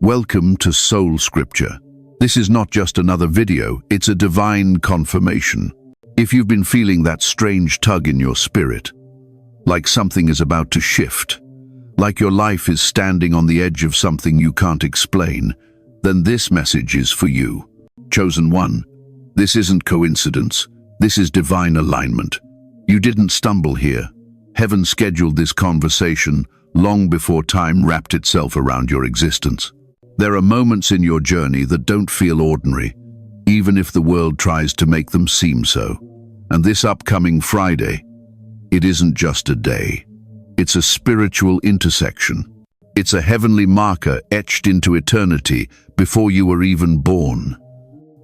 Welcome to SoulScripture. This is not just another video, it's a divine confirmation. If you've been feeling that strange tug in your spirit, like something is about to shift, like your life is standing on the edge of something you can't explain, then this message is for you. Chosen one, this isn't coincidence. This is divine alignment. You didn't stumble here. Heaven scheduled this conversation long before time wrapped itself around your existence. There are moments in your journey that don't feel ordinary, even if the world tries to make them seem so. And this upcoming Friday, it isn't just a day. It's a spiritual intersection. It's a heavenly marker etched into eternity before you were even born.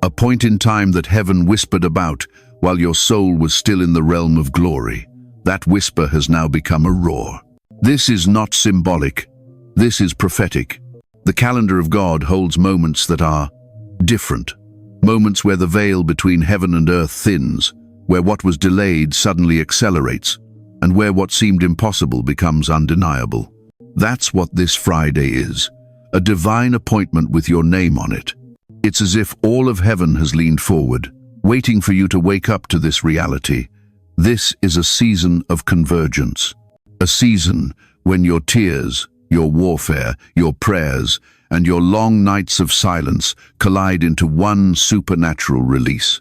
A point in time that heaven whispered about while your soul was still in the realm of glory. That whisper has now become a roar. This is not symbolic. This is prophetic. The calendar of God holds moments that are different. Moments where the veil between heaven and earth thins, where what was delayed suddenly accelerates, and where what seemed impossible becomes undeniable. That's what this Friday is, a divine appointment with your name on it. It's as if all of heaven has leaned forward, waiting for you to wake up to this reality. This is a season of convergence, a season when your tears, your warfare, your prayers, and your long nights of silence collide into one supernatural release.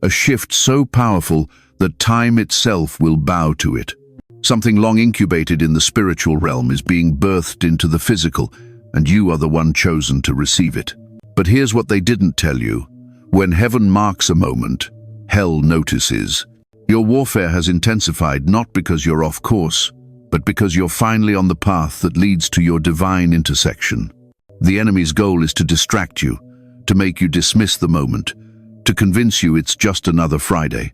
A shift so powerful that time itself will bow to it. Something long incubated in the spiritual realm is being birthed into the physical, and you are the one chosen to receive it. But here's what they didn't tell you. When heaven marks a moment, hell notices. Your warfare has intensified not because you're off course, but because you're finally on the path that leads to your divine intersection. The enemy's goal is to distract you, to make you dismiss the moment, to convince you it's just another Friday.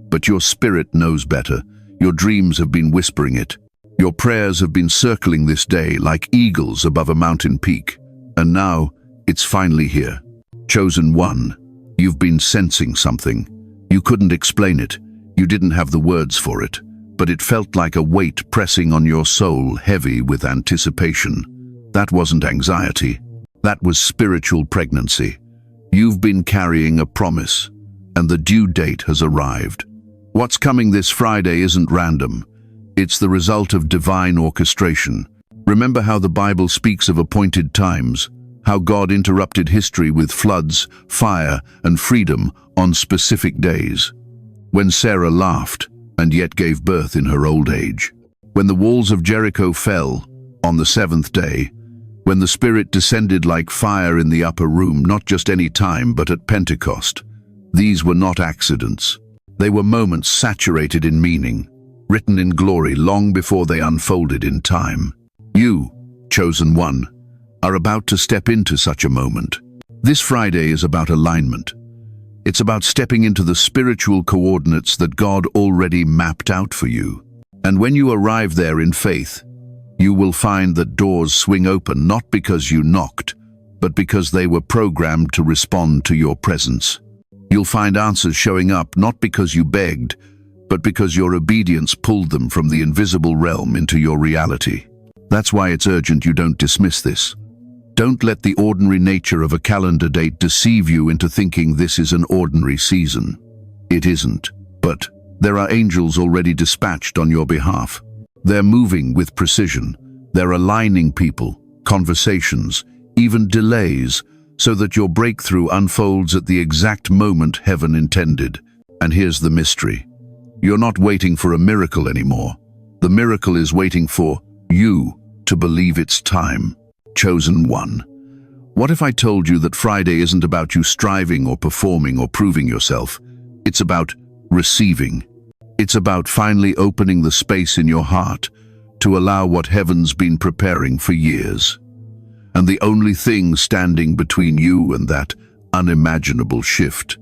But your spirit knows better. Your dreams have been whispering it. Your prayers have been circling this day like eagles above a mountain peak. And now, it's finally here. Chosen one, you've been sensing something. You couldn't explain it. You didn't have the words for it. But it felt like a weight pressing on your soul, heavy with anticipation. That wasn't anxiety. That was spiritual pregnancy. You've been carrying a promise, and the due date has arrived. What's coming this Friday isn't random. It's the result of divine orchestration. Remember how the Bible speaks of appointed times, how God interrupted history with floods, fire, and freedom on specific days. When Sarah laughed, and yet gave birth in her old age. When the walls of Jericho fell, on the seventh day, when the Spirit descended like fire in the upper room, not just any time, but at Pentecost. These were not accidents. They were moments saturated in meaning, written in glory long before they unfolded in time. You, chosen one, are about to step into such a moment. This Friday is about alignment. It's about stepping into the spiritual coordinates that God already mapped out for you. And when you arrive there in faith, you will find that doors swing open not because you knocked, but because they were programmed to respond to your presence. You'll find answers showing up not because you begged, but because your obedience pulled them from the invisible realm into your reality. That's why it's urgent you don't dismiss this. Don't let the ordinary nature of a calendar date deceive you into thinking this is an ordinary season. It isn't, but there are angels already dispatched on your behalf. They're moving with precision. They're aligning people, conversations, even delays, so that your breakthrough unfolds at the exact moment heaven intended. And here's the mystery. You're not waiting for a miracle anymore. The miracle is waiting for you to believe it's time. Chosen one. What if I told you that Friday isn't about you striving or performing or proving yourself? It's about receiving. It's about finally opening the space in your heart to allow what heaven's been preparing for years. And the only thing standing between you and that unimaginable shift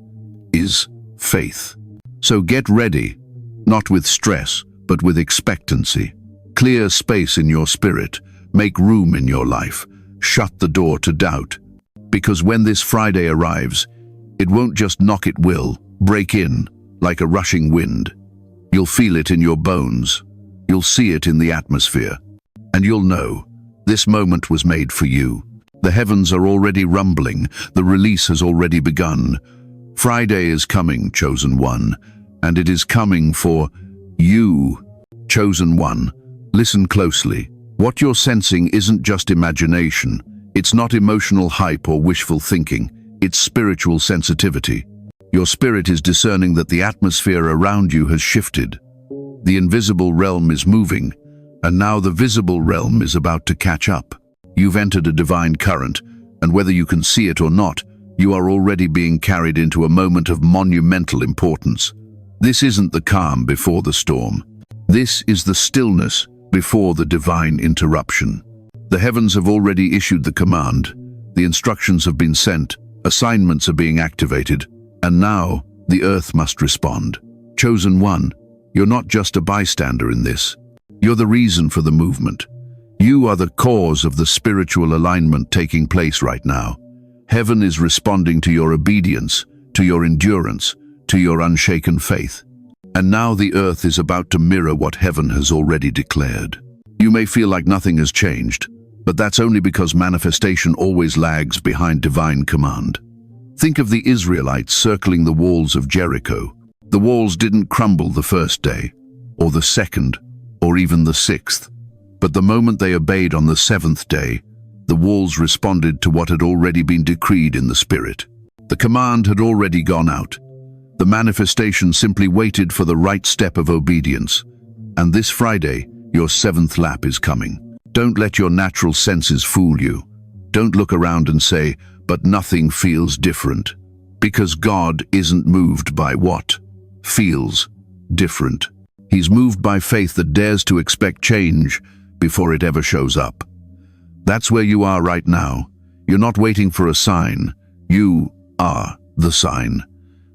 is faith. So get ready, not with stress, but with expectancy. Clear space in your spirit. Make room in your life. Shut the door to doubt. Because when this Friday arrives, it won't just knock, it will break in like a rushing wind. You'll feel it in your bones. You'll see it in the atmosphere. And you'll know this moment was made for you. The heavens are already rumbling. The release has already begun. Friday is coming, chosen one, and it is coming for you, chosen one. Listen closely. What you're sensing isn't just imagination. It's not emotional hype or wishful thinking. It's spiritual sensitivity. Your spirit is discerning that the atmosphere around you has shifted. The invisible realm is moving, and now the visible realm is about to catch up. You've entered a divine current, and whether you can see it or not, you are already being carried into a moment of monumental importance. This isn't the calm before the storm. This is the stillness before the divine interruption. The heavens have already issued the command. The instructions have been sent. Assignments are being activated. And now, the earth must respond. Chosen one, you're not just a bystander in this. You're the reason for the movement. You are the cause of the spiritual alignment taking place right now. Heaven is responding to your obedience, to your endurance, to your unshaken faith. And now the earth is about to mirror what heaven has already declared. You may feel like nothing has changed, but that's only because manifestation always lags behind divine command. Think of the Israelites circling the walls of Jericho. The walls didn't crumble the first day, or the second, or even the sixth. But the moment they obeyed on the seventh day, the walls responded to what had already been decreed in the Spirit. The command had already gone out. The manifestation simply waited for the right step of obedience. And this Friday, your seventh lap is coming. Don't let your natural senses fool you. Don't look around and say, but nothing feels different. Because God isn't moved by what feels different. He's moved by faith that dares to expect change before it ever shows up. That's where you are right now. You're not waiting for a sign. You are the sign.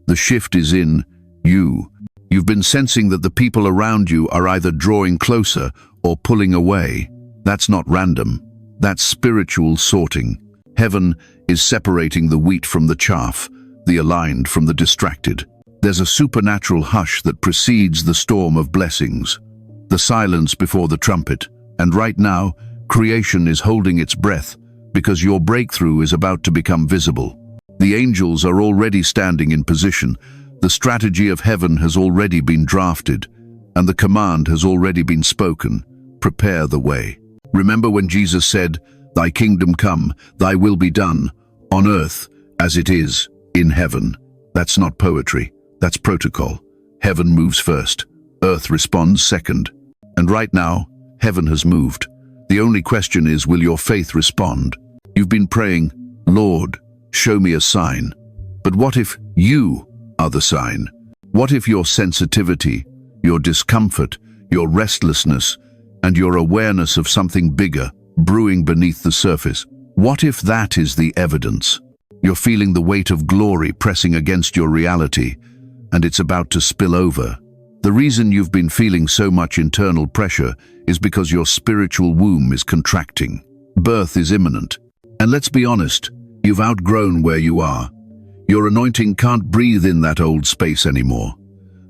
The shift is in you. You've been sensing that the people around you are either drawing closer or pulling away. That's not random. That's spiritual sorting. Heaven is separating the wheat from the chaff, the aligned from the distracted. There's a supernatural hush that precedes the storm of blessings, the silence before the trumpet. And right now, creation is holding its breath because your breakthrough is about to become visible. The angels are already standing in position. The strategy of heaven has already been drafted, and the command has already been spoken. Prepare the way. Remember when Jesus said, "Thy kingdom come, thy will be done, on earth as it is in heaven." That's not poetry, that's protocol. Heaven moves first, earth responds second. And right now, heaven has moved. The only question is, will your faith respond? You've been praying, "Lord, show me a sign." But what if you are the sign? What if your sensitivity, your discomfort, your restlessness, and your awareness of something bigger brewing beneath the surface? What if that is the evidence? You're feeling the weight of glory pressing against your reality, and it's about to spill over. The reason you've been feeling so much internal pressure is because your spiritual womb is contracting. Birth is imminent. And let's be honest, you've outgrown where you are. Your anointing can't breathe in that old space anymore.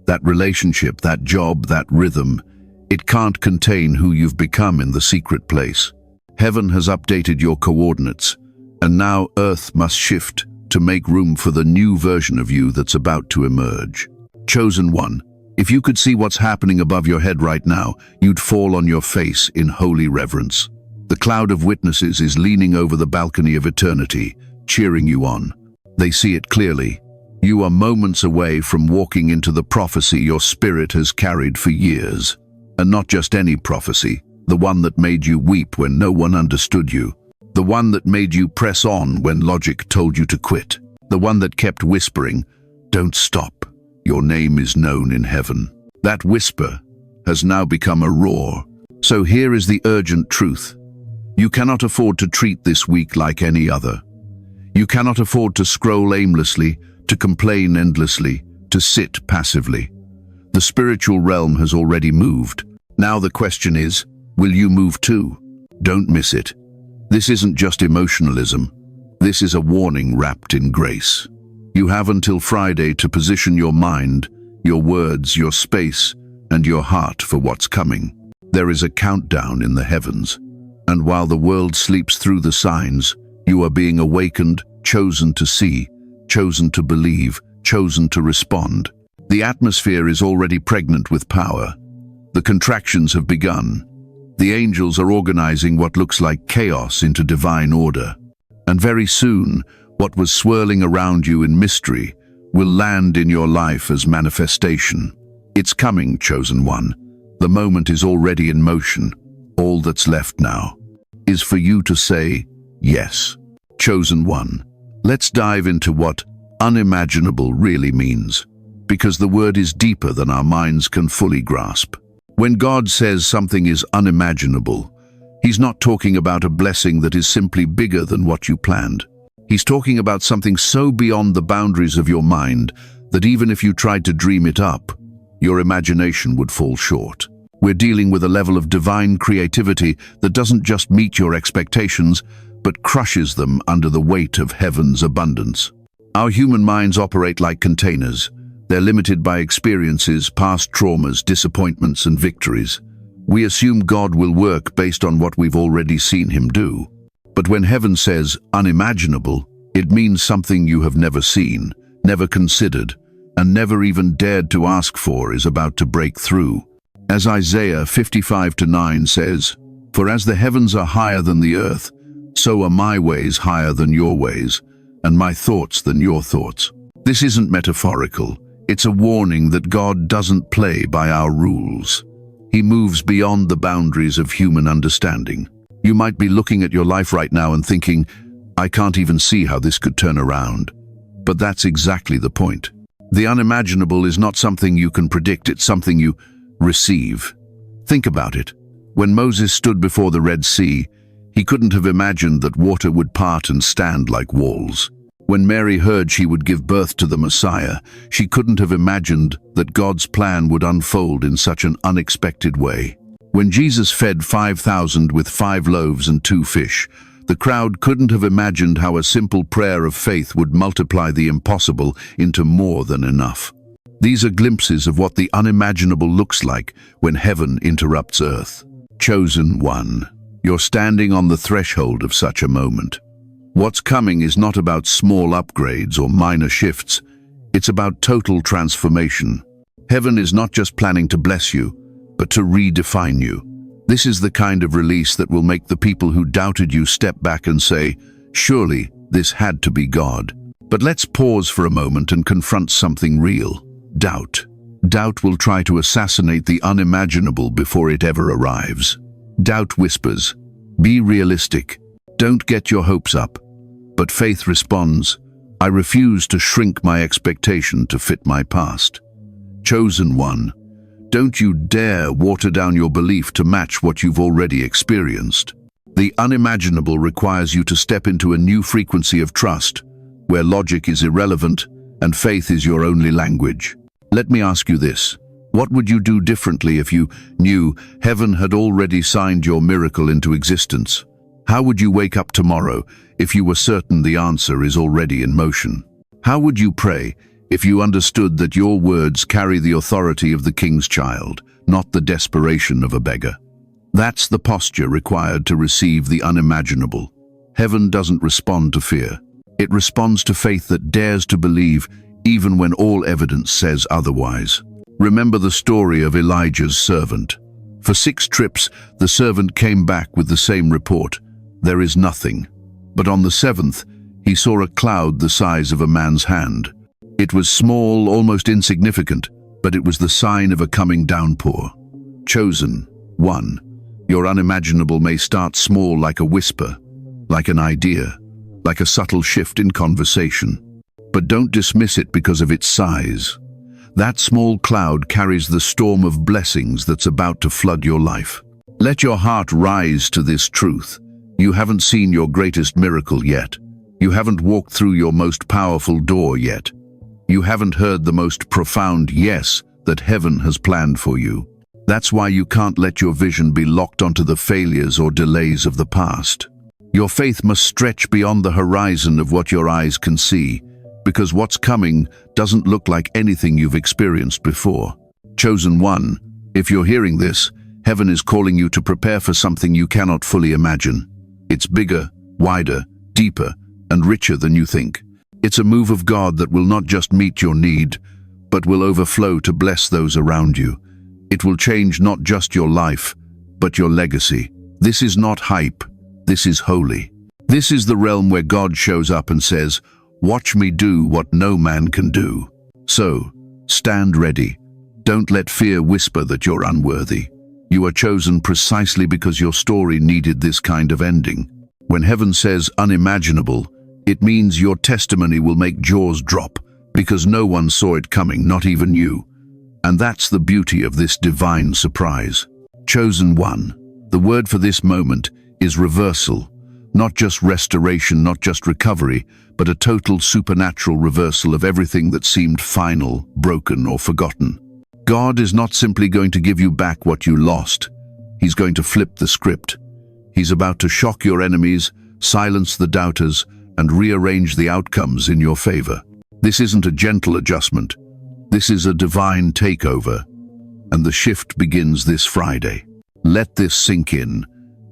That relationship, that job, that rhythm, it can't contain who you've become in the secret place. Heaven has updated your coordinates, and now earth must shift to make room for the new version of you that's about to emerge. Chosen one, if you could see what's happening above your head right now, you'd fall on your face in holy reverence. The cloud of witnesses is leaning over the balcony of eternity, cheering you on. They see it clearly. You are moments away from walking into the prophecy your spirit has carried for years. And not just any prophecy, the one that made you weep when no one understood you. The one that made you press on when logic told you to quit. The one that kept whispering, "Don't stop. Your name is known in heaven." That whisper has now become a roar. So here is the urgent truth. You cannot afford to treat this week like any other. You cannot afford to scroll aimlessly, to complain endlessly, to sit passively. The spiritual realm has already moved. Now the question is, will you move too? Don't miss it. This isn't just emotionalism. This is a warning wrapped in grace. You have until Friday to position your mind, your words, your space, and your heart for what's coming. There is a countdown in the heavens, and while the world sleeps through the signs, You are being awakened, chosen to see, chosen to believe, chosen to respond. The atmosphere is already pregnant with power. The contractions have begun. The angels are organizing what looks like chaos into divine order. And very soon, what was swirling around you in mystery will land in your life as manifestation. It's coming, chosen one. The moment is already in motion. All that's left now is for you to say, yes. Chosen one. Let's dive into what unimaginable really means, because the word is deeper than our minds can fully grasp. When God says something is unimaginable, He's not talking about a blessing that is simply bigger than what you planned. He's talking about something so beyond the boundaries of your mind that even if you tried to dream it up, your imagination would fall short. We're dealing with a level of divine creativity that doesn't just meet your expectations, but crushes them under the weight of heaven's abundance. Our human minds operate like containers. They're limited by experiences, past traumas, disappointments, and victories. We assume God will work based on what we've already seen Him do. But when heaven says unimaginable, it means something you have never seen, never considered, and never even dared to ask for is about to break through. As Isaiah 55:9 says, "For as the heavens are higher than the earth, so are my ways higher than your ways, and my thoughts than your thoughts." This isn't metaphorical. It's a warning that God doesn't play by our rules. He moves beyond the boundaries of human understanding. You might be looking at your life right now and thinking, I can't even see how this could turn around. But that's exactly the point. The unimaginable is not something you can predict, it's something you receive. Think about it. When Moses stood before the Red Sea, he couldn't have imagined that water would part and stand like walls. When Mary heard she would give birth to the Messiah, she couldn't have imagined that God's plan would unfold in such an unexpected way. When Jesus fed 5,000 with 5 loaves and 2 fish, the crowd couldn't have imagined how a simple prayer of faith would multiply the impossible into more than enough. These are glimpses of what the unimaginable looks like when heaven interrupts earth. Chosen one, you're standing on the threshold of such a moment. What's coming is not about small upgrades or minor shifts. It's about total transformation. Heaven is not just planning to bless you, but to redefine you. This is the kind of release that will make the people who doubted you step back and say, surely this had to be God. But let's pause for a moment and confront something real. Doubt. Doubt will try to assassinate the unimaginable before it ever arrives. Doubt whispers, be realistic. Don't get your hopes up. But faith responds, I refuse to shrink my expectation to fit my past. Chosen one, don't you dare water down your belief to match what you've already experienced. The unimaginable requires you to step into a new frequency of trust, where logic is irrelevant and faith is your only language. Let me ask you this. What would you do differently if you knew heaven had already signed your miracle into existence? How would you wake up tomorrow if you were certain the answer is already in motion? How would you pray if you understood that your words carry the authority of the king's child, not the desperation of a beggar? That's the posture required to receive the unimaginable. Heaven doesn't respond to fear. It responds to faith that dares to believe even when all evidence says otherwise. Remember the story of Elijah's servant. For 6 trips, the servant came back with the same report. There is nothing. But on the 7th, he saw a cloud the size of a man's hand. It was small, almost insignificant, but it was the sign of a coming downpour. Chosen one, your unimaginable may start small like a whisper, like an idea, like a subtle shift in conversation. But don't dismiss it because of its size. That small cloud carries the storm of blessings that's about to flood your life. Let your heart rise to this truth. You haven't seen your greatest miracle yet. You haven't walked through your most powerful door yet. You haven't heard the most profound yes that heaven has planned for you. That's why you can't let your vision be locked onto the failures or delays of the past. Your faith must stretch beyond the horizon of what your eyes can see, because what's coming doesn't look like anything you've experienced before. Chosen one, if you're hearing this, heaven is calling you to prepare for something you cannot fully imagine. It's bigger, wider, deeper and richer than you think. It's a move of God that will not just meet your need, but will overflow to bless those around you. It will change not just your life, but your legacy. This is not hype. This is holy. This is the realm where God shows up and says, "Watch me do what no man can do." So, stand ready. Don't let fear whisper that you're unworthy. You are chosen precisely because your story needed this kind of ending. When heaven says unimaginable, it means your testimony will make jaws drop, because no one saw it coming, not even you. And that's the beauty of this divine surprise. Chosen one. The word for this moment is reversal. Not just restoration, not just recovery, but a total supernatural reversal of everything that seemed final, broken, or forgotten. God is not simply going to give you back what you lost. He's going to flip the script. He's about to shock your enemies, silence the doubters, and rearrange the outcomes in your favor. This isn't a gentle adjustment. This is a divine takeover. And the shift begins this Friday. Let this sink in.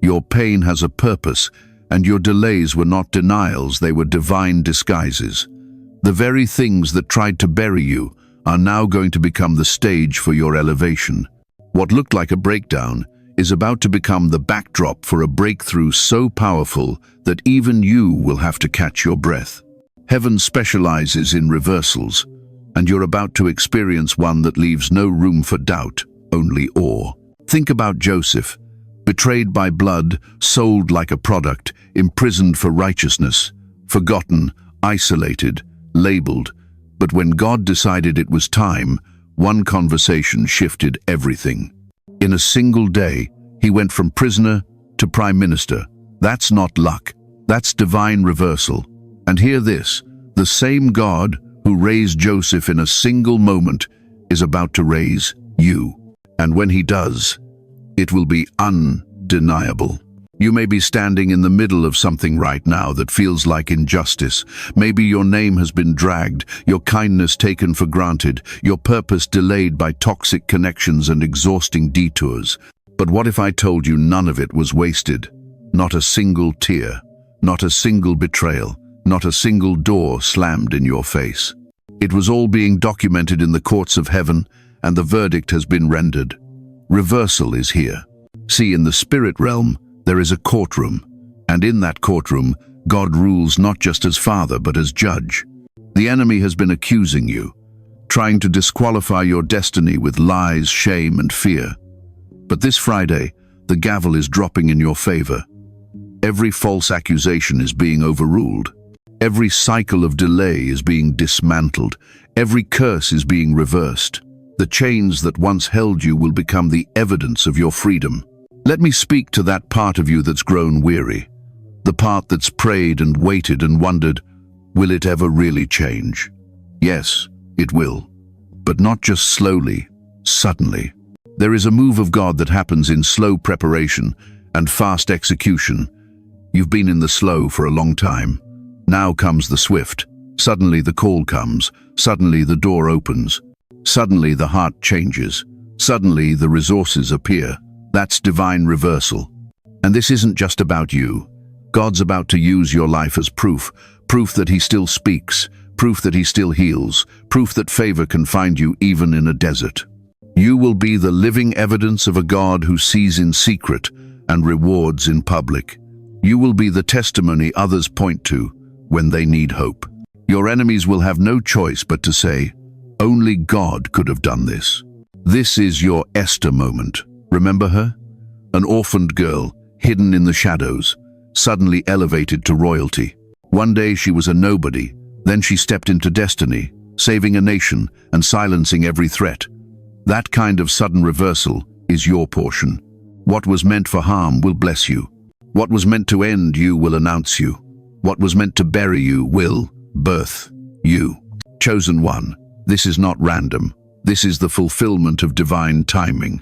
Your pain has a purpose, and your delays were not denials, they were divine disguises. The very things that tried to bury you are now going to become the stage for your elevation. What looked like a breakdown is about to become the backdrop for a breakthrough so powerful that even you will have to catch your breath. Heaven specializes in reversals, and you're about to experience one that leaves no room for doubt, only awe. Think about Joseph, betrayed by blood, sold like a product, imprisoned for righteousness, forgotten, isolated, labeled. But when God decided it was time, one conversation shifted everything. In a single day, he went from prisoner to prime minister. That's not luck. That's divine reversal. And hear this, the same God who raised Joseph in a single moment is about to raise you. And when he does, it will be undeniable. You may be standing in the middle of something right now that feels like injustice. Maybe your name has been dragged, your kindness taken for granted, your purpose delayed by toxic connections and exhausting detours. But what if I told you none of it was wasted? Not a single tear, not a single betrayal, not a single door slammed in your face. It was all being documented in the courts of heaven, and the verdict has been rendered. Reversal is here. See, in the spirit realm, there is a courtroom, and in that courtroom, God rules not just as Father, but as Judge. The enemy has been accusing you, trying to disqualify your destiny with lies, shame, and fear. But this Friday, the gavel is dropping in your favor. Every false accusation is being overruled. Every cycle of delay is being dismantled. Every curse is being reversed. The chains that once held you will become the evidence of your freedom. Let me speak to that part of you that's grown weary, the part that's prayed and waited and wondered, will it ever really change? Yes, it will, but not just slowly, suddenly. There is a move of God that happens in slow preparation and fast execution. You've been in the slow for a long time. Now comes the swift. Suddenly the call comes. Suddenly the door opens. Suddenly the heart changes. Suddenly the resources appear. That's divine reversal. And this isn't just about you. God's about to use your life as proof that he still speaks, proof that he still heals, proof that favor can find you even in a desert. You will be the living evidence of a God who sees in secret and rewards in public. You will be the testimony others point to when they need hope. Your enemies will have no choice but to say, only God could have done this. This is your Esther moment. Remember her? An orphaned girl, hidden in the shadows, suddenly elevated to royalty. One day she was a nobody, then she stepped into destiny, saving a nation and silencing every threat. That kind of sudden reversal is your portion. What was meant for harm will bless you. What was meant to end you will announce you. What was meant to bury you will birth you. Chosen one, this is not random. This is the fulfillment of divine timing.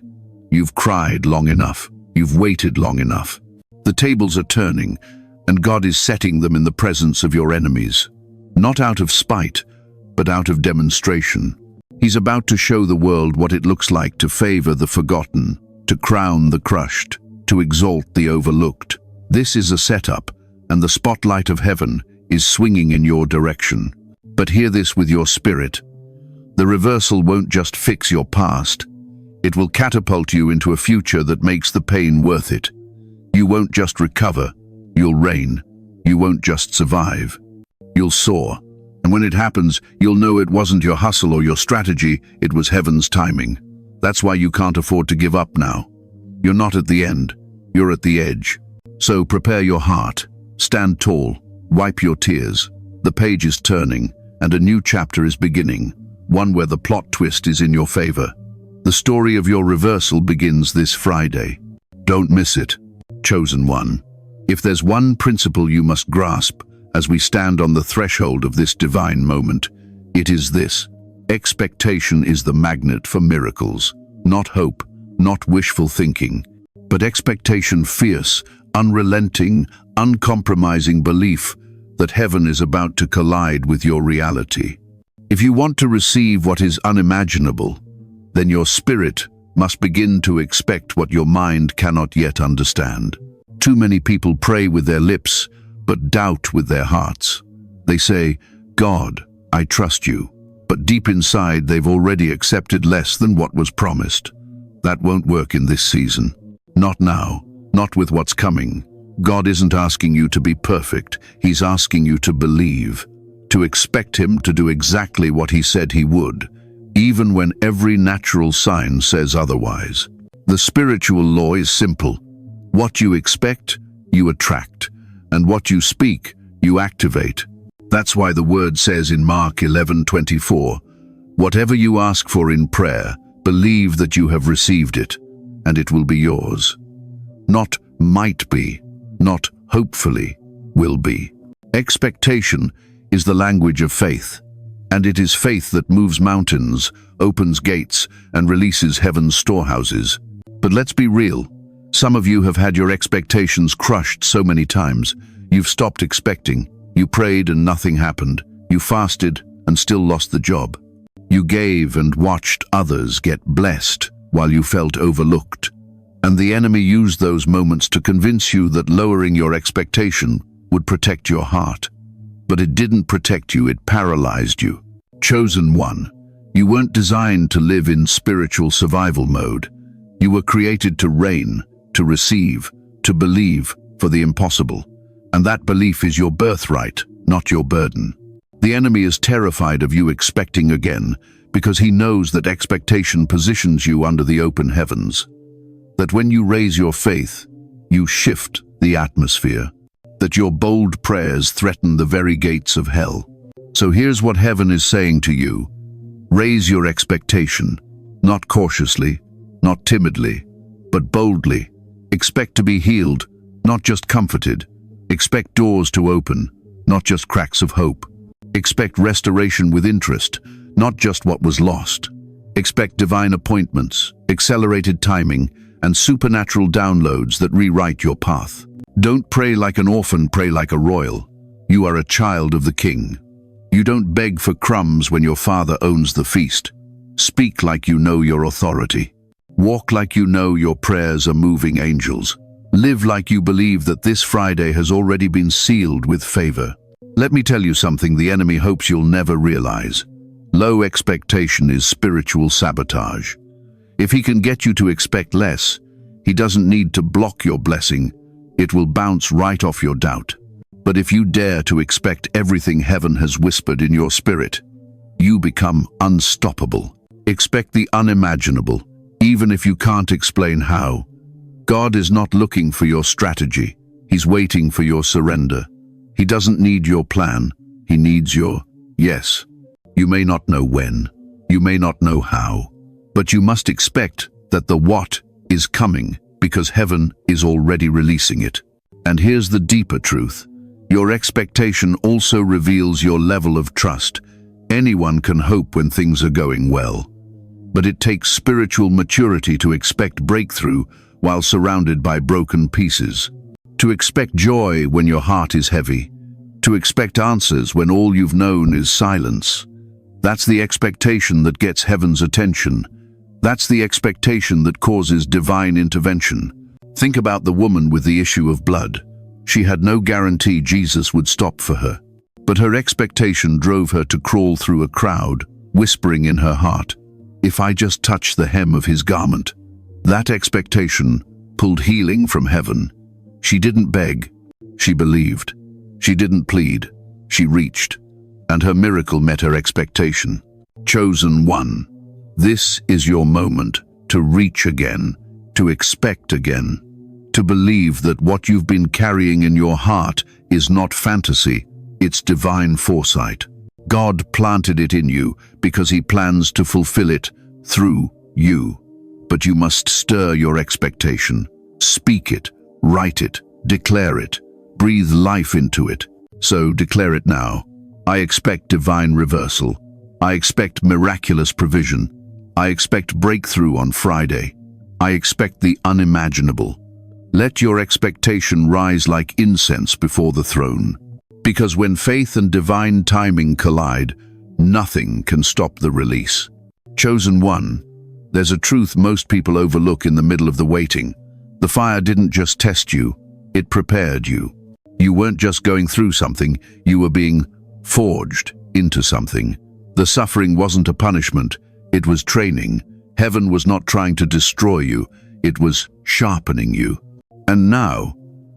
You've cried long enough. You've waited long enough. The tables are turning, and God is setting them in the presence of your enemies. Not out of spite, but out of demonstration. He's about to show the world what it looks like to favor the forgotten, to crown the crushed, to exalt the overlooked. This is a setup, and the spotlight of heaven is swinging in your direction. But hear this with your spirit. The reversal won't just fix your past. It will catapult you into a future that makes the pain worth it. You won't just recover, you'll reign. You won't just survive, you'll soar. And when it happens, you'll know it wasn't your hustle or your strategy, it was heaven's timing. That's why you can't afford to give up now. You're not at the end, you're at the edge. So prepare your heart, stand tall, wipe your tears. The page is turning, and a new chapter is beginning, one where the plot twist is in your favor. The story of your reversal begins this Friday. Don't miss it, chosen one. If there's one principle you must grasp as we stand on the threshold of this divine moment, it is this: expectation is the magnet for miracles. Not hope, not wishful thinking, but expectation, fierce, unrelenting, uncompromising belief that heaven is about to collide with your reality. If you want to receive what is unimaginable, then your spirit must begin to expect what your mind cannot yet understand. Too many people pray with their lips, but doubt with their hearts. They say, "God, I trust you," but deep inside they've already accepted less than what was promised. That won't work in this season. Not now, not with what's coming. God isn't asking you to be perfect, He's asking you to believe, to expect Him to do exactly what He said He would, even when every natural sign says otherwise. The spiritual law is simple. What you expect, you attract, and what you speak, you activate. That's why the word says in Mark 11:24, "Whatever you ask for in prayer, believe that you have received it, and it will be yours." Not might be, not hopefully will be. Expectation is the language of faith, and it is faith that moves mountains, opens gates, and releases heaven's storehouses. But let's be real. Some of you have had your expectations crushed so many times. You've stopped expecting. You prayed and nothing happened. You fasted and still lost the job. You gave and watched others get blessed while you felt overlooked. And the enemy used those moments to convince you that lowering your expectation would protect your heart. But it didn't protect you, it paralyzed you. Chosen one, you weren't designed to live in spiritual survival mode. You were created to reign, to receive, to believe for the impossible. And that belief is your birthright, not your burden. The enemy is terrified of you expecting again because he knows that expectation positions you under the open heavens. That when you raise your faith, you shift the atmosphere. That your bold prayers threaten the very gates of hell. So here's what heaven is saying to you. Raise your expectation, not cautiously, not timidly, but boldly. Expect to be healed, not just comforted. Expect doors to open, not just cracks of hope. Expect restoration with interest, not just what was lost. Expect divine appointments, accelerated timing, and supernatural downloads that rewrite your path. Don't pray like an orphan, pray like a royal. You are a child of the King. You don't beg for crumbs when your Father owns the feast. Speak like you know your authority. Walk like you know your prayers are moving angels. Live like you believe that this Friday has already been sealed with favor. Let me tell you something the enemy hopes you'll never realize. Low expectation is spiritual sabotage. If he can get you to expect less, he doesn't need to block your blessing. It will bounce right off your doubt. But if you dare to expect everything heaven has whispered in your spirit, you become unstoppable. Expect the unimaginable, even if you can't explain how. God is not looking for your strategy. He's waiting for your surrender. He doesn't need your plan. He needs your yes. You may not know when. You may not know how. But you must expect that the what is coming because heaven is already releasing it. And here's the deeper truth. Your expectation also reveals your level of trust. Anyone can hope when things are going well. But it takes spiritual maturity to expect breakthrough while surrounded by broken pieces. To expect joy when your heart is heavy. To expect answers when all you've known is silence. That's the expectation that gets heaven's attention. That's the expectation that causes divine intervention. Think about the woman with the issue of blood. She had no guarantee Jesus would stop for her, but her expectation drove her to crawl through a crowd, whispering in her heart, "If I just touch the hem of his garment." That expectation pulled healing from heaven. She didn't beg, she believed. She didn't plead, she reached, and her miracle met her expectation. Chosen one, this is your moment to reach again, to expect again, to believe that what you've been carrying in your heart is not fantasy, it's divine foresight. God planted it in you because he plans to fulfill it through you. But you must stir your expectation. Speak it, write it, declare it, breathe life into it. So declare it now. I expect divine reversal. I expect miraculous provision. I expect breakthrough on Friday. I expect the unimaginable. Let your expectation rise like incense before the throne. Because when faith and divine timing collide, nothing can stop the release. Chosen one, there's a truth most people overlook in the middle of the waiting. The fire didn't just test you, it prepared you. You weren't just going through something, you were being forged into something. The suffering wasn't a punishment, it was training. Heaven was not trying to destroy you, it was sharpening you. And now,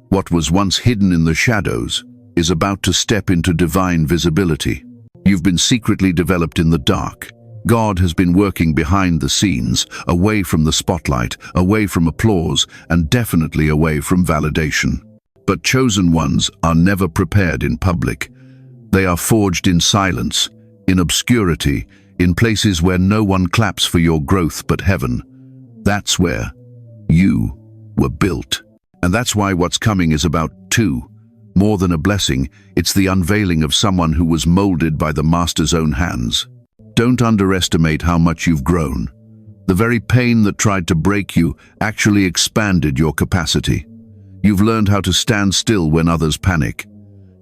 what was once hidden in the shadows is about to step into divine visibility. You've been secretly developed in the dark. God has been working behind the scenes, away from the spotlight, away from applause, and definitely away from validation. But chosen ones are never prepared in public. They are forged in silence, in obscurity, in places where no one claps for your growth but heaven. That's where you were built. And that's why what's coming is about more than a blessing, it's the unveiling of someone who was molded by the Master's own hands. Don't underestimate how much you've grown. The very pain that tried to break you actually expanded your capacity. You've learned how to stand still when others panic.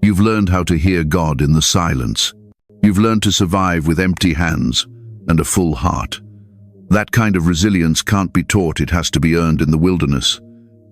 You've learned how to hear God in the silence. You've learned to survive with empty hands and a full heart. That kind of resilience can't be taught, it has to be earned in the wilderness.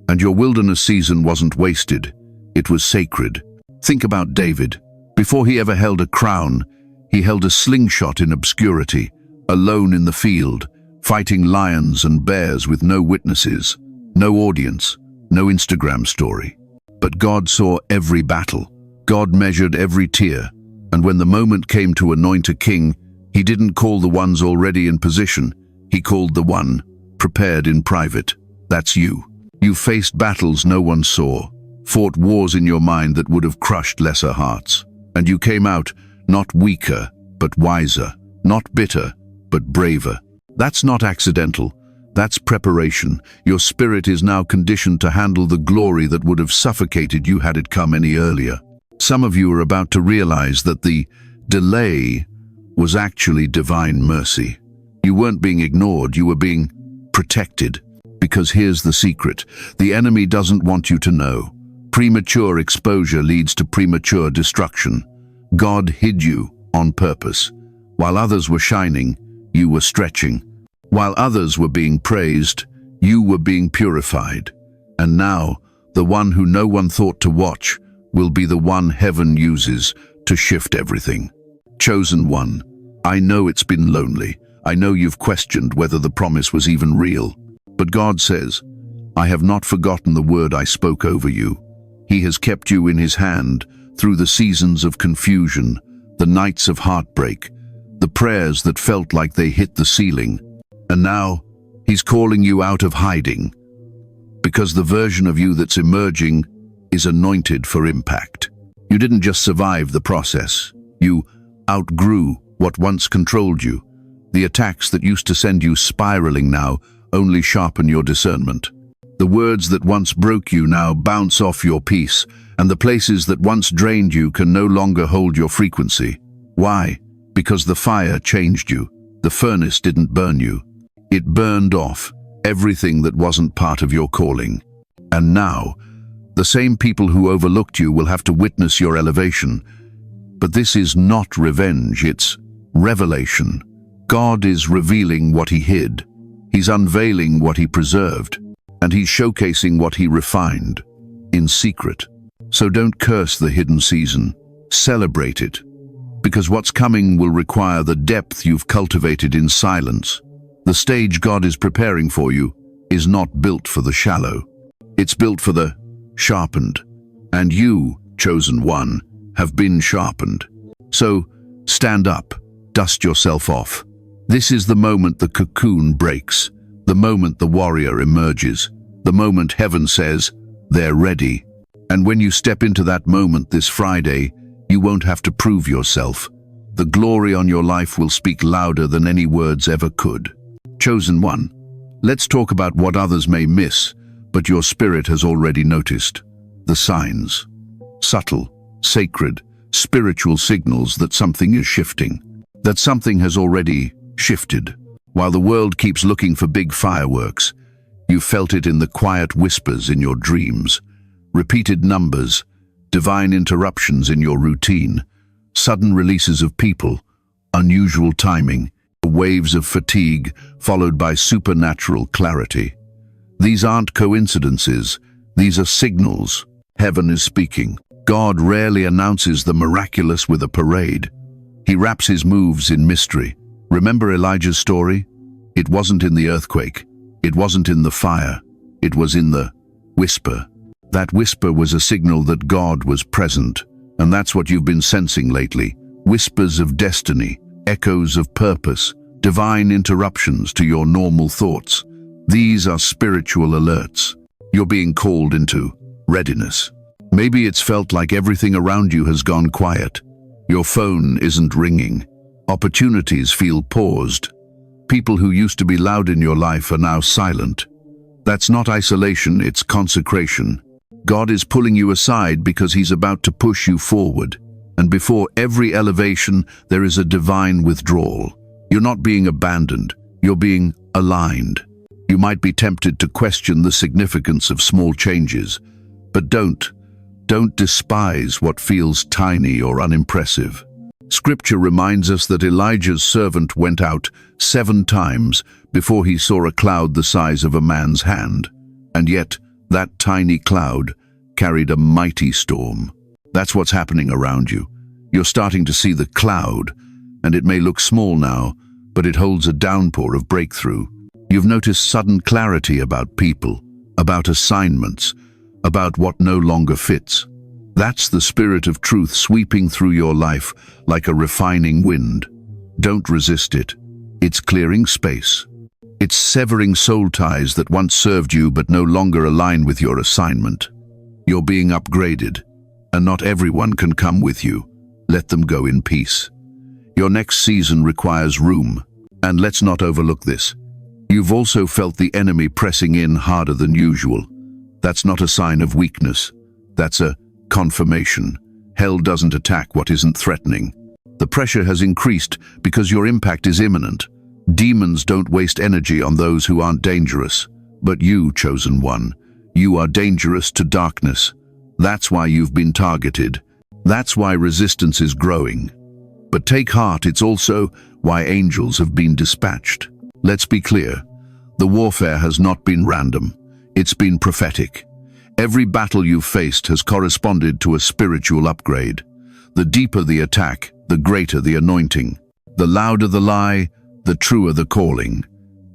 And your wilderness season wasn't wasted, it was sacred. Think about David. Before he ever held a crown, he held a slingshot in obscurity, alone in the field, fighting lions and bears with no witnesses, no audience, no Instagram story. But God saw every battle. God measured every tear. And when the moment came to anoint a king, he didn't call the ones already in position. He called the one prepared in private. That's you. You faced battles no one saw, fought wars in your mind that would have crushed lesser hearts. And you came out not weaker, but wiser, not bitter, but braver. That's not accidental. That's preparation. Your spirit is now conditioned to handle the glory that would have suffocated you had it come any earlier. Some of you are about to realize that the delay was actually divine mercy. You weren't being ignored, you were being protected. Because here's the secret, the enemy doesn't want you to know. Premature exposure leads to premature destruction. God hid you on purpose. While others were shining, you were stretching. While others were being praised, you were being purified. And now, the one who no one thought to watch will be the one heaven uses to shift everything. Chosen one, I know it's been lonely. I know you've questioned whether the promise was even real. But God says, I have not forgotten the word I spoke over you. He has kept you in his hand through the seasons of confusion, the nights of heartbreak, the prayers that felt like they hit the ceiling. And now, he's calling you out of hiding, because the version of you that's emerging is anointed for impact. You didn't just survive the process. You outgrew what once controlled you. The attacks that used to send you spiraling now only sharpen your discernment. The words that once broke you now bounce off your peace, and the places that once drained you can no longer hold your frequency. Why? Because the fire changed you. The furnace didn't burn you. It burned off everything that wasn't part of your calling. And now, the same people who overlooked you will have to witness your elevation. But this is not revenge, it's revelation. God is revealing what he hid. He's unveiling what he preserved. And he's showcasing what he refined in secret. So don't curse the hidden season. Celebrate it. Because what's coming will require the depth you've cultivated in silence. The stage God is preparing for you is not built for the shallow. It's built for the sharpened. And you, chosen one, have been sharpened. So stand up, dust yourself off. This is the moment the cocoon breaks, the moment the warrior emerges, the moment heaven says, they're ready. And when you step into that moment this Friday, you won't have to prove yourself. The glory on your life will speak louder than any words ever could. Chosen one, let's talk about what others may miss, but your spirit has already noticed. The signs. Subtle, sacred, spiritual signals that something is shifting. That something has already shifted. While the world keeps looking for big fireworks, you felt it in the quiet whispers in your dreams. Repeated numbers, divine interruptions in your routine, sudden releases of people, unusual timing, waves of fatigue followed by supernatural clarity. These aren't coincidences, these are signals. Heaven is speaking. God rarely announces the miraculous with a parade. He wraps his moves in mystery. Remember Elijah's story? It wasn't in the earthquake. It wasn't in the fire. It was in the whisper. That whisper was a signal that God was present, and that's what you've been sensing lately. Whispers of destiny, echoes of purpose, divine interruptions to your normal thoughts. These are spiritual alerts. You're being called into readiness. Maybe it's felt like everything around you has gone quiet. Your phone isn't ringing. Opportunities feel paused. People who used to be loud in your life are now silent. That's not isolation, it's consecration. God is pulling you aside because he's about to push you forward. And before every elevation, there is a divine withdrawal. You're not being abandoned, you're being aligned. You might be tempted to question the significance of small changes, but don't despise what feels tiny or unimpressive. Scripture reminds us that Elijah's servant went out 7 times before he saw a cloud the size of a man's hand. And yet, that tiny cloud carried a mighty storm. That's what's happening around you. You're starting to see the cloud, and it may look small now, but it holds a downpour of breakthrough. You've noticed sudden clarity about people, about assignments, about what no longer fits. That's the spirit of truth sweeping through your life like a refining wind. Don't resist it. It's clearing space. It's severing soul ties that once served you but no longer align with your assignment. You're being upgraded, and not everyone can come with you. Let them go in peace. Your next season requires room, and let's not overlook this. You've also felt the enemy pressing in harder than usual. That's not a sign of weakness. That's a confirmation. Hell doesn't attack what isn't threatening. The pressure has increased because your impact is imminent. Demons don't waste energy on those who aren't dangerous. But you, chosen one, you are dangerous to darkness. That's why you've been targeted. That's why resistance is growing. But take heart, it's also why angels have been dispatched. Let's be clear. The warfare has not been random. It's been prophetic. Every battle you've faced has corresponded to a spiritual upgrade. The deeper the attack, the greater the anointing. The louder the lie, the truer the calling.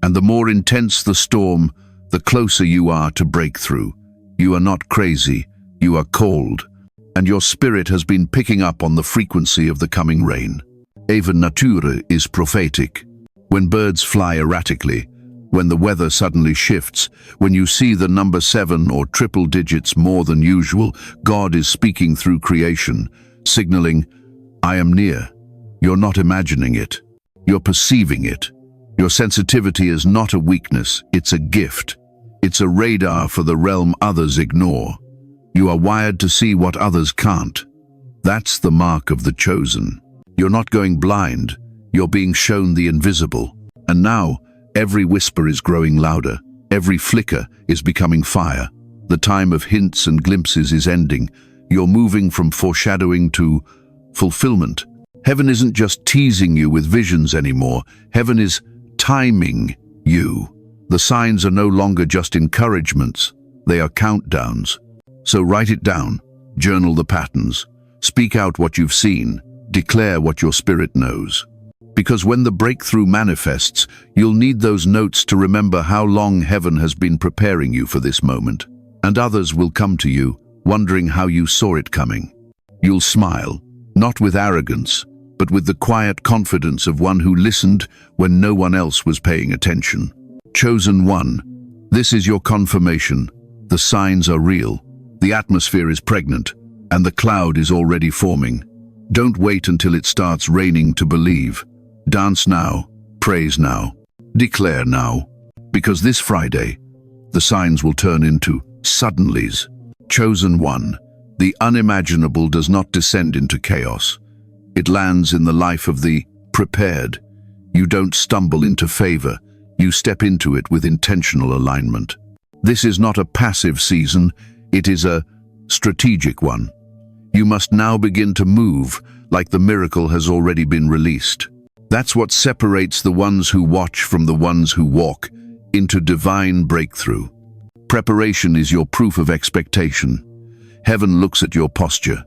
And the more intense the storm, the closer you are to breakthrough. You are not crazy, you are called. And your spirit has been picking up on the frequency of the coming rain. Even nature is prophetic. When birds fly erratically, when the weather suddenly shifts, when you see the number 7 or triple digits more than usual, God is speaking through creation, signaling, I am near. You're not imagining it. You're perceiving it. Your sensitivity is not a weakness, it's a gift. It's a radar for the realm others ignore. You are wired to see what others can't. That's the mark of the chosen. You're not going blind, you're being shown the invisible. And now, every whisper is growing louder. Every flicker is becoming fire. The time of hints and glimpses is ending. You're moving from foreshadowing to fulfillment. Heaven isn't just teasing you with visions anymore. Heaven is timing you. The signs are no longer just encouragements. They are countdowns. So write it down. Journal the patterns. Speak out what you've seen. Declare what your spirit knows. Because when the breakthrough manifests, you'll need those notes to remember how long heaven has been preparing you for this moment. And others will come to you, wondering how you saw it coming. You'll smile, not with arrogance, but with the quiet confidence of one who listened when no one else was paying attention. Chosen one, this is your confirmation. The signs are real, the atmosphere is pregnant, and the cloud is already forming. Don't wait until it starts raining to believe. Dance now, praise now, declare now. Because this Friday, the signs will turn into suddenlies. Chosen one, the unimaginable does not descend into chaos. It lands in the life of the prepared. You don't stumble into favor, you step into it with intentional alignment. This is not a passive season, it is a strategic one. You must now begin to move like the miracle has already been released. That's what separates the ones who watch from the ones who walk into divine breakthrough. Preparation is your proof of expectation. Heaven looks at your posture.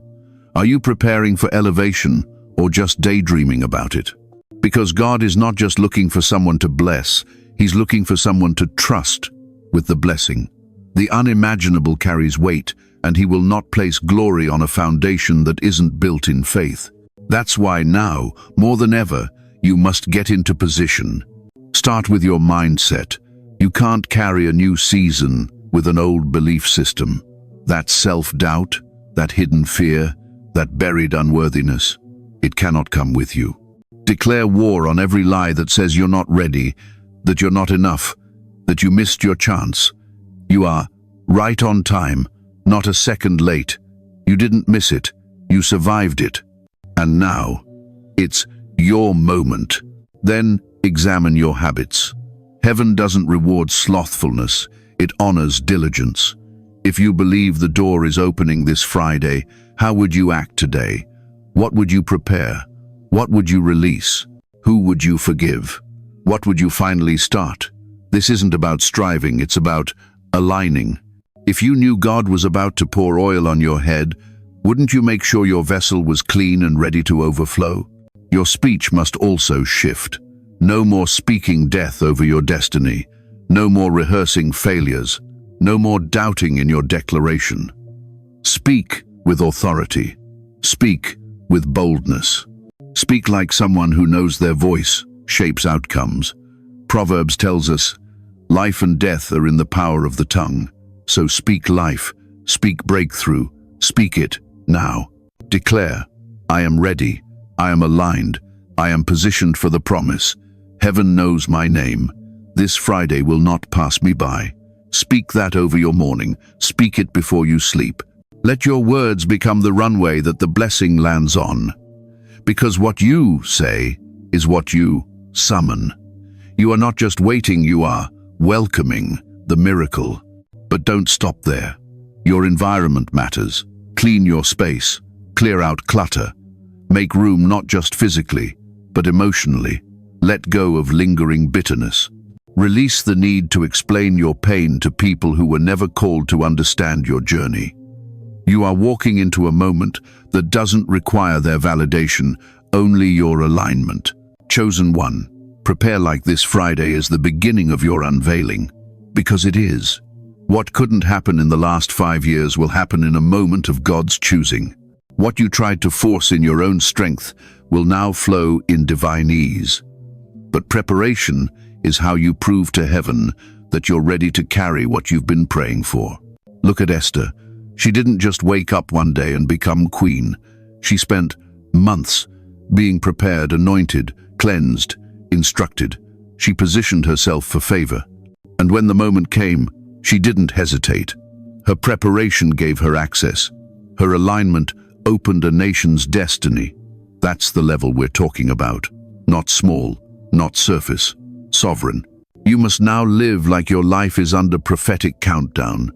Are you preparing for elevation or just daydreaming about it? Because God is not just looking for someone to bless, He's looking for someone to trust with the blessing. The unimaginable carries weight, and He will not place glory on a foundation that isn't built in faith. That's why now, more than ever, you must get into position. Start with your mindset. You can't carry a new season with an old belief system. That self-doubt, that hidden fear, that buried unworthiness, it cannot come with you. Declare war on every lie that says you're not ready, that you're not enough, that you missed your chance. You are right on time, not a second late. You didn't miss it, you survived it. And now, it's your moment. Then examine your habits. Heaven doesn't reward slothfulness, it honors diligence. If you believe the door is opening this Friday, how would you act today? What would you prepare? What would you release? Who would you forgive? What would you finally start? This isn't about striving, it's about aligning. If you knew God was about to pour oil on your head, wouldn't you make sure your vessel was clean and ready to overflow? Your speech must also shift. No more speaking death over your destiny. No more rehearsing failures. No more doubting in your declaration. Speak with authority. Speak with boldness. Speak like someone who knows their voice shapes outcomes. Proverbs tells us, life and death are in the power of the tongue. So speak life, speak breakthrough, speak it now. Declare, I am ready, I am aligned, I am positioned for the promise. Heaven knows my name. This Friday will not pass me by. Speak that over your morning. Speak it before you sleep. Let your words become the runway that the blessing lands on. Because what you say is what you summon. You are not just waiting, you are welcoming the miracle. But don't stop there. Your environment matters. Clean your space. Clear out clutter. Make room not just physically, but emotionally. Let go of lingering bitterness. Release the need to explain your pain to people who were never called to understand your journey. You are walking into a moment that doesn't require their validation, only your alignment. Chosen one, prepare like this Friday is the beginning of your unveiling, because it is. What couldn't happen in the last 5 years will happen in a moment of God's choosing. What you tried to force in your own strength will now flow in divine ease. But preparation is how you prove to heaven that you're ready to carry what you've been praying for. Look at Esther. She didn't just wake up one day and become queen. She spent months being prepared, anointed, cleansed, instructed. She positioned herself for favor. And when the moment came, she didn't hesitate. Her preparation gave her access. Her alignment opened a nation's destiny. That's the level we're talking about. Not small, not surface, sovereign. You must now live like your life is under prophetic countdown.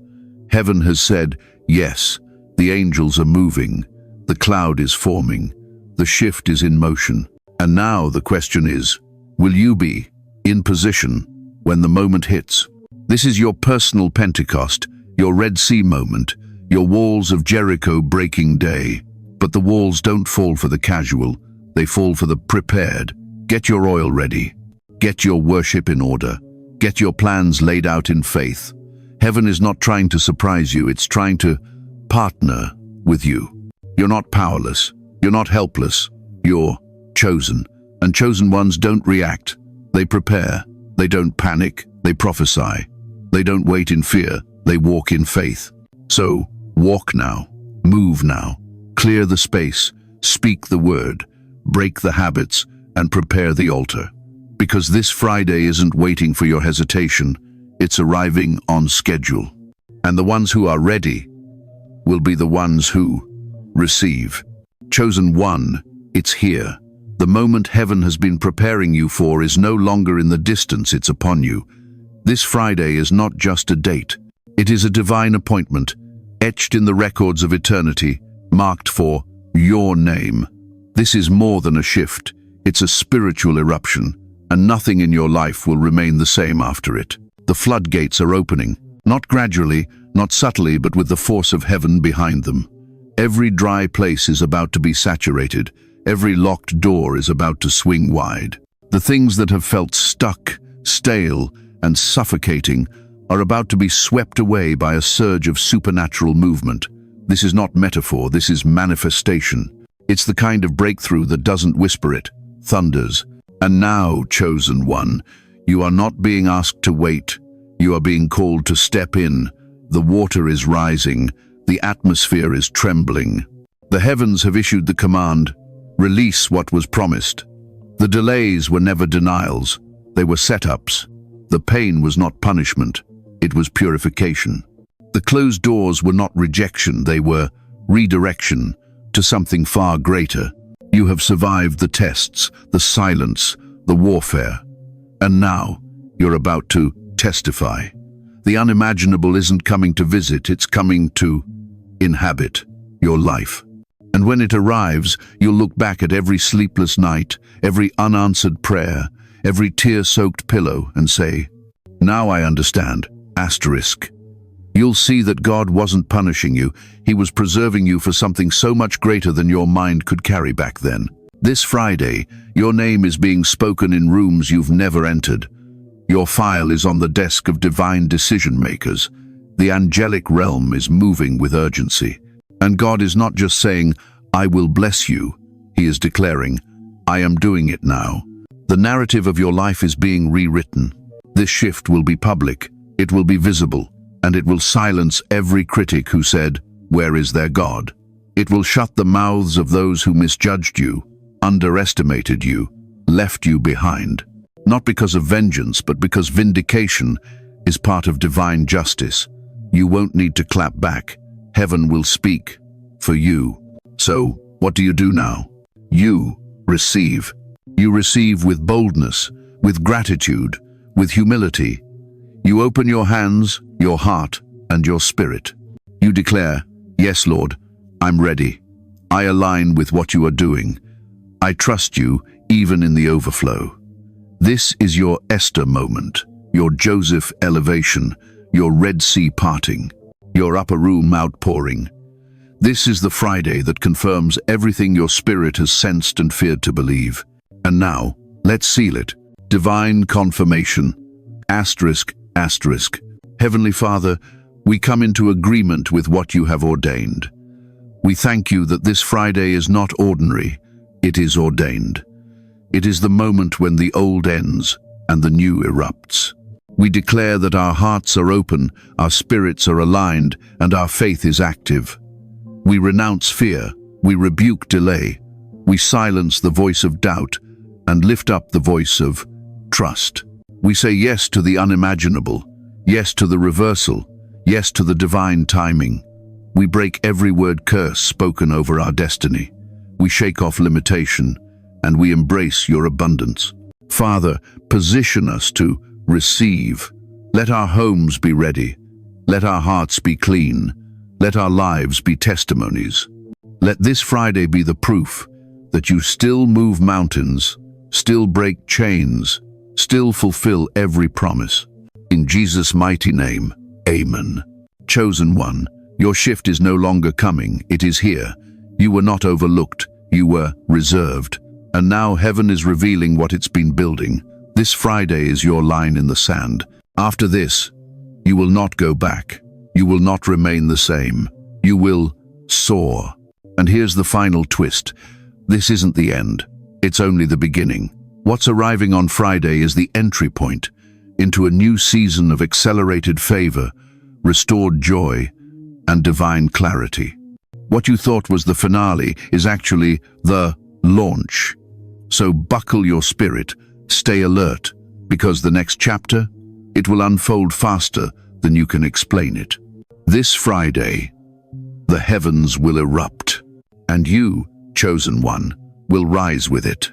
Heaven has said, yes, the angels are moving, the cloud is forming, the shift is in motion. And now the question is, will you be in position when the moment hits? This is your personal Pentecost, your Red Sea moment, your walls of Jericho breaking day. But the walls don't fall for the casual, they fall for the prepared. Get your oil ready. Get your worship in order. Get your plans laid out in faith. Heaven is not trying to surprise you, it's trying to partner with you. You're not powerless. You're not helpless. You're chosen. And chosen ones don't react. They prepare. They don't panic. They prophesy. They don't wait in fear. They walk in faith. So, walk now. Move now. Clear the space. Speak the word. Break the habits and prepare the altar. Because this Friday isn't waiting for your hesitation. It's arriving on schedule. And the ones who are ready will be the ones who receive. Chosen one, it's here. The moment heaven has been preparing you for is no longer in the distance, it's upon you. This Friday is not just a date. It is a divine appointment, etched in the records of eternity, marked for your name. This is more than a shift. It's a spiritual eruption, and nothing in your life will remain the same after it. The floodgates are opening, not gradually, not subtly, but with the force of heaven behind them. Every dry place is about to be saturated. Every locked door is about to swing wide. The things that have felt stuck, stale, and suffocating are about to be swept away by a surge of supernatural movement. This is not metaphor, this is manifestation. It's the kind of breakthrough that doesn't whisper, it thunders. And now, chosen one, you are not being asked to wait. You are being called to step in. The water is rising. The atmosphere is trembling. The heavens have issued the command, release what was promised. The delays were never denials. They were setups. The pain was not punishment. It was purification. The closed doors were not rejection. They were redirection to something far greater. You have survived the tests, the silence, the warfare. And now, you're about to testify. The unimaginable isn't coming to visit, it's coming to inhabit your life. And when it arrives, you'll look back at every sleepless night, every unanswered prayer, every tear-soaked pillow, and say, now I understand. Asterisk. You'll see that God wasn't punishing you, He was preserving you for something so much greater than your mind could carry back then. This Friday, your name is being spoken in rooms you've never entered. Your file is on the desk of divine decision-makers. The angelic realm is moving with urgency. And God is not just saying, I will bless you. He is declaring, I am doing it now. The narrative of your life is being rewritten. This shift will be public, it will be visible, and it will silence every critic who said, where is their God? It will shut the mouths of those who misjudged you, underestimated you, left you behind. Not because of vengeance, but because vindication is part of divine justice. You won't need to clap back. Heaven will speak for you. So, what do you do now? You receive. You receive with boldness, with gratitude, with humility. You open your hands, your heart, and your spirit. You declare, yes, Lord, I'm ready. I align with what you are doing. I trust you even in the overflow. This is your Esther moment, your Joseph elevation, your Red Sea parting, your upper room outpouring. This is the Friday that confirms everything your spirit has sensed and feared to believe. And now, let's seal it. Divine confirmation. Asterisk, asterisk. Heavenly Father, we come into agreement with what you have ordained. We thank you that this Friday is not ordinary, it is ordained. It is the moment when the old ends and the new erupts. We declare that our hearts are open, our spirits are aligned, and our faith is active. We renounce fear, we rebuke delay, we silence the voice of doubt, and lift up the voice of trust. We say yes to the unimaginable, yes to the reversal, yes to the divine timing. We break every word curse spoken over our destiny. We shake off limitation, and we embrace your abundance. Father, position us to receive. Let our homes be ready. Let our hearts be clean. Let our lives be testimonies. Let this Friday be the proof that you still move mountains, still break chains, still fulfill every promise. In Jesus' mighty name, amen. Chosen one, Your shift is no longer coming, it is here. You were not overlooked, you were reserved. And now heaven is revealing what it's been building. This Friday is your line in the sand. After this, you will not go back. You will not remain the same. You will soar. And here's the final twist. This isn't the end. It's only the beginning. What's arriving on Friday is the entry point into a new season of accelerated favor, restored joy, and divine clarity. What you thought was the finale is actually the launch. So buckle your spirit, stay alert, because the next chapter, it will unfold faster than you can explain it. This Friday, the heavens will erupt, and you, chosen one, will rise with it.